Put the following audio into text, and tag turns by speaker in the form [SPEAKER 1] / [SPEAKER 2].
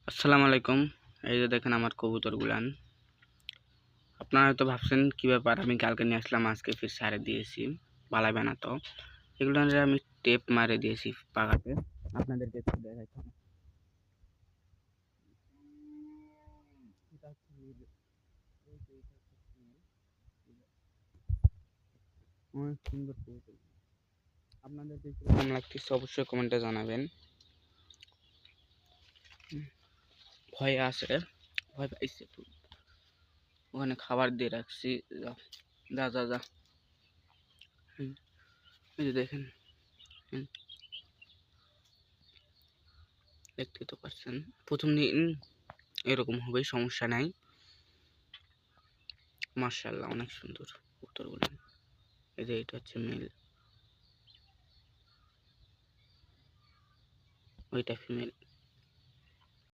[SPEAKER 1] আসসালামু আলাইকুম। এই যে দেখেন আমার কবুতরগুলান। আপনারা হয়তো ভাবছেন কি ব্যাপার, আমি কালকে নিয়ে আসলাম আজকে ফির সারে দিয়েছি, পালাবে না তো। এগুলো আমি টেপ মারে দিয়েছি পাখাতে, আপনাদেরকে একটু দেখাইতাম। এটা হচ্ছে নীল, এই যে এটা হচ্ছে নীল, অনেক সুন্দর কবুতর। আপনাদেরকে কেমন লাগতেছে অবশ্যই কমেন্টে জানাবেন। ভয় আছে, ভয় পাইছে একটু, ওখানে খাবার দিয়ে রাখছি। যা যা যা যা। এই যে দেখেন, দেখতে তো পাচ্ছেন। প্রথম দিন এরকম হবে, সমস্যা নাই। মাশাআল্লাহ অনেক সুন্দর কবুতরগুলো। এই যে এটা হচ্ছে মেল, ওইটা ফিমেল।